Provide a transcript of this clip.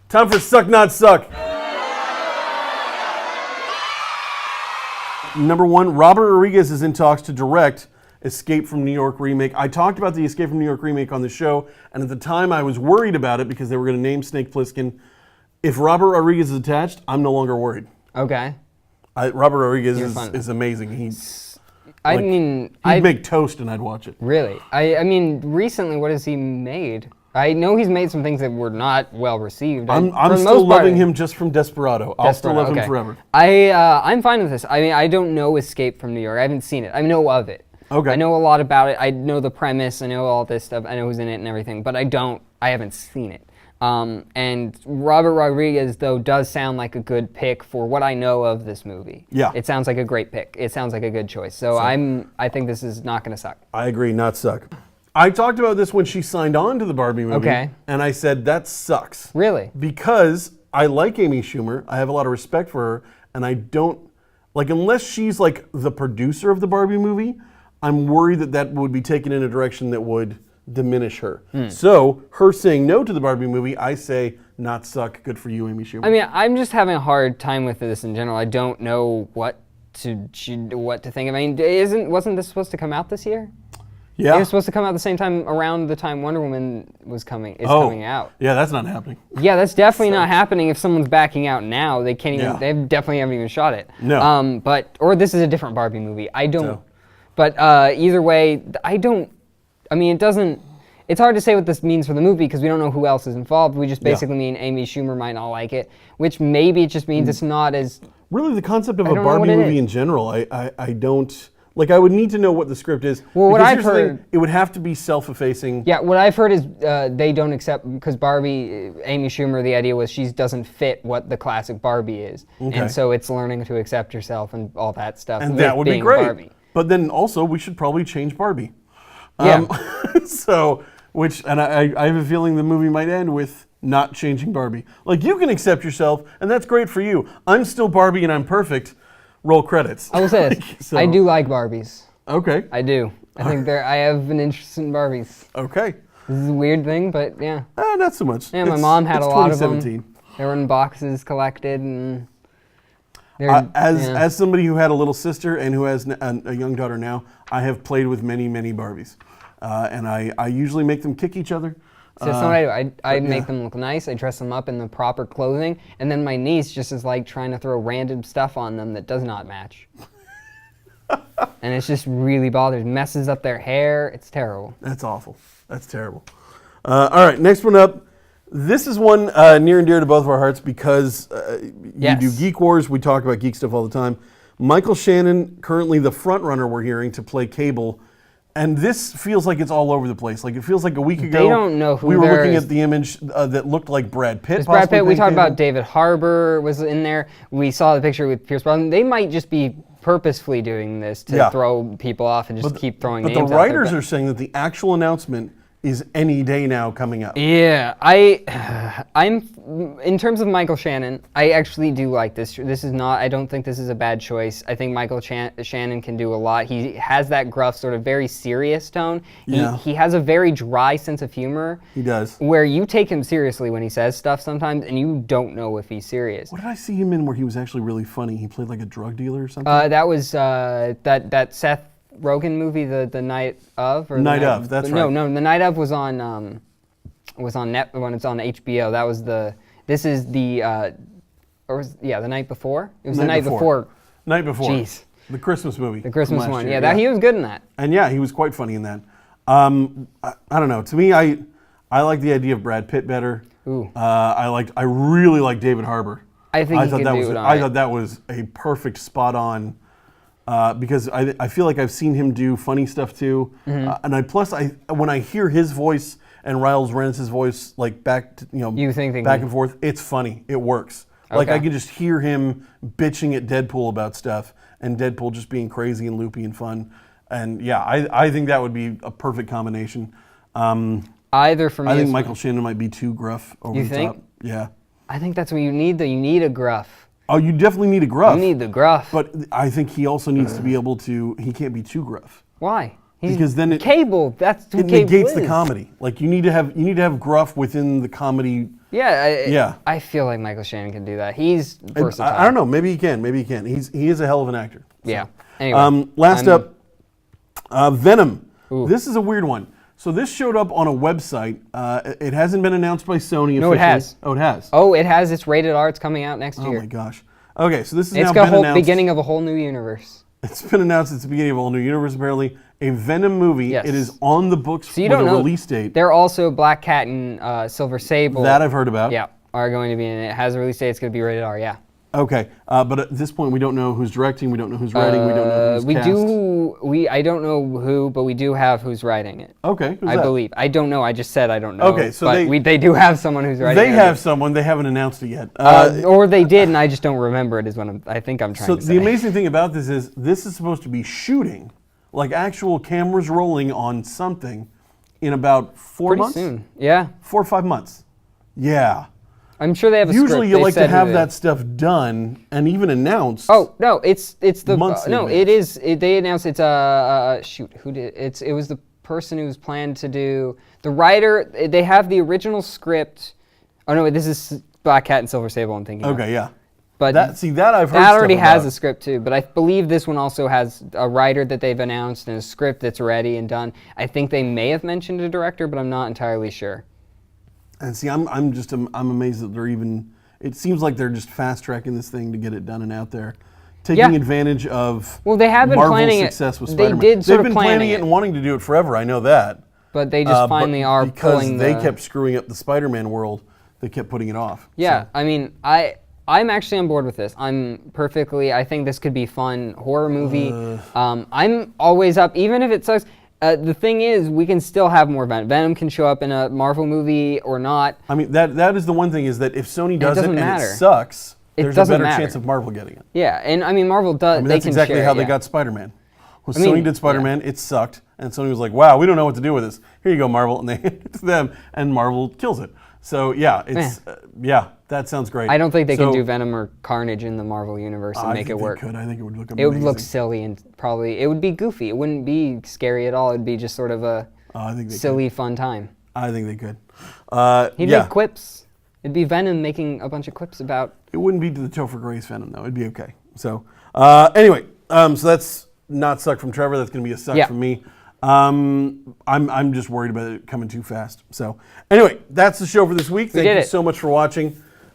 Time for Suck Not Suck. Number one, Robert Rodriguez is in talks to direct Escape from New York remake. I talked about the Escape from New York remake on the show, and at the time I was worried about it because they were going to name Snake Plissken. If Robert Rodriguez is attached, I'm no longer worried. Okay. Robert Rodriguez is amazing. He'd make toast and I'd watch it. Really? I mean, recently, what has he made? I know he's made some things that were not well received. I'm still loving him just from Desperado. I'll still love him forever. I'm fine with this. I mean, I don't know Escape from New York. I haven't seen it. I know of it. Okay. I know a lot about it. I know the premise. I know all this stuff. I know who's in it and everything. But I haven't seen it. And Robert Rodriguez, though, does sound like a good pick for what I know of this movie. Yeah. It sounds like a great pick. It sounds like a good choice. So I think this is not going to suck. I agree, not suck. I talked about this when she signed on to the Barbie movie. Okay. And I said, that sucks. Really? Because I like Amy Schumer. I have a lot of respect for her. And I don't, unless she's the producer of the Barbie movie, I'm worried that would be taken in a direction that would diminish her. So, her saying no to the Barbie movie, I say, not suck. Good for you, Amy Schumer. I mean, I'm just having a hard time with this in general. I don't know what to think. I mean, wasn't this supposed to come out this year? Yeah. It was supposed to come out the same time around the time Wonder Woman coming out. Yeah, that's not happening. Yeah, that's definitely not happening. If someone's backing out now, they can't even. Yeah. They definitely haven't even shot it. No. Or this is a different Barbie movie. I don't. No. But either way, I don't. I mean, it doesn't. It's hard to say what this means for the movie because we don't know who else is involved. We just basically mean Amy Schumer might not like it, which maybe it just means it's not as. Really, the concept of a Barbie movie in general, I don't. I would need to know what the script is. Well, what I've heard... it would have to be self-effacing. Yeah, what I've heard is they don't accept... Because Barbie, Amy Schumer, the idea was she doesn't fit what the classic Barbie is. Okay. And so it's learning to accept herself and all that stuff. And that would be great. Barbie. But then also, we should probably change Barbie. Yeah. And I have a feeling the movie might end with not changing Barbie. You can accept yourself, and that's great for you. I'm still Barbie and I'm perfect. Roll credits. I will say this. I do like Barbies. Okay. I do. I think I have an interest in Barbies. Okay. This is a weird thing, but yeah. Not so much. Yeah, my mom had a lot of them. They were in boxes collected, and as somebody who had a little sister and who has a young daughter now, I have played with many, many Barbies, and I usually make them kick each other. So that's what I do. I make them look nice. I dress them up in the proper clothing, and then my niece just is trying to throw random stuff on them that does not match. And it's just really bothers, messes up their hair. It's terrible. That's awful. That's terrible. All right, next one up. This is one near and dear to both of our hearts because you do Geek Wars. We talk about geek stuff all the time. Michael Shannon, currently the front runner we're hearing to play Cable. And this feels like it's all over the place. It feels like a week ago. They don't know who we were looking at the image that looked like Brad Pitt. Brad Pitt. We talked about David Harbour was in there. We saw the picture with Pierce Brosnan. They might just be purposefully doing this to throw people off and just keep throwing names out there. But the writers are saying that the actual announcement is any day now coming up. Yeah, I'm in terms of Michael Shannon, I actually do like this. This is not. I don't think this is a bad choice. I think Michael Shannon can do a lot. He has that gruff, sort of very serious tone. He has a very dry sense of humor. He does. Where you take him seriously when he says stuff sometimes, and you don't know if he's serious. What did I see him in where he was actually really funny? He played like a drug dealer or something. That was that Seth Rogen movie, the Night of, or Night of. That's right. No, the Night of was on net when it's on HBO. That was the. This is the. The Night Before. It was the Night before. Night Before. Jeez. The Christmas movie. The Christmas one. Year, yeah, he was good in that. And yeah, he was quite funny in that. I don't know. To me, I like the idea of Brad Pitt better. Ooh. I really like David Harbour. I thought that was a perfect spot on. Because I feel like I've seen him do funny stuff too, and when I hear his voice and Riles Reynolds' voice back and forth, it's funny. It works. Okay. I can just hear him bitching at Deadpool about stuff, and Deadpool just being crazy and loopy and fun. And yeah, I think that would be a perfect combination. Either for me, I think Michael Shannon might be too gruff over the top. Yeah, I think that's what you need. Though you need a gruff. Oh, you definitely need a gruff. You need the gruff. But I think he also needs to be able to. He can't be too gruff. Why? Because then Cable. That's who it Cable negates is. the comedy. You need to have gruff within the comedy Yeah, I feel like Michael Shannon can do that. He's versatile. I don't know. Maybe he can. He is a hell of an actor. So. Yeah. Anyway, last up, Venom. Ooh. This is a weird one. So this showed up on a website. It hasn't been announced by Sony officially. No, it has. Oh, it has. Oh, it has. It's rated R. It's coming out next year. Oh my gosh. Okay, so this is now been announced. Beginning of a whole new universe. It's been announced. It's the beginning of a whole new universe. Apparently, a Venom movie. Yes. It is on the books with a release date. They're also Black Cat and Silver Sable. That I've heard about. Yeah, are going to be in it. It has a release date. It's going to be rated R. Yeah. Okay, but at this point, we don't know who's directing. We don't know who's writing. We don't know who's cast. I don't know who, but we do have who's writing it. Okay, I believe. I don't know. I just said I don't know. Okay, so they do have someone who's writing it. They have someone. They haven't announced it yet. Or they did, and I just don't remember it. Is what I think I'm trying to say. So the amazing thing about this is supposed to be shooting, like actual cameras rolling on something, in about 4 months. Pretty soon. Yeah. 4 or 5 months. Yeah. I'm sure they have a Usually script. you like to have that stuff done and even announced. Oh no, it's the months no, it is. They announced it's shoot, who did it was the person who's planned to do the writer. They have the original script. Oh no, this is Black Cat and Silver Sable. I'm thinking. Okay, yeah. But that I've heard. That already has a script too, but I believe this one also has a writer that they've announced and a script that's ready and done. I think they may have mentioned a director, but I'm not entirely sure. And see, I'm amazed that they're even. It seems like they're just fast tracking this thing to get it done and out there, taking advantage of. Well, they have been Marvel's planning success with Spider-Man. They've been planning it and wanting to do it forever. I know that. But they just finally are pulling because they kept screwing up the Spider-Man world. They kept putting it off. Yeah, so. I mean, I'm actually on board with this. I think this could be fun horror movie. I'm always up, even if it sucks. The thing is, we can still have more Venom. Venom can show up in a Marvel movie or not. I mean, that is the one thing is that if Sony does it and it sucks, there's a better chance of Marvel getting it. Yeah, and I mean, Marvel does. That's exactly how they got Spider-Man. When Sony did Spider-Man, it sucked, and Sony was like, "Wow, we don't know what to do with this. Here you go, Marvel," and they hand it to them, and Marvel kills it. So yeah, it's that sounds great. I don't think they can do Venom or Carnage in the Marvel universe and make it work. I think it would look amazing. It would look silly and probably it would be goofy. It wouldn't be scary at all. It'd be just sort of a silly, fun time. I think they could. He'd make quips. It'd be Venom making a bunch of quips about. It wouldn't be to the Topher Grace Venom though. It'd be okay. So anyway, so that's not suck from Trevor. That's going to be a suck from me. I'm just worried about it coming too fast. So anyway, that's the show for this week. Thank you so much for watching.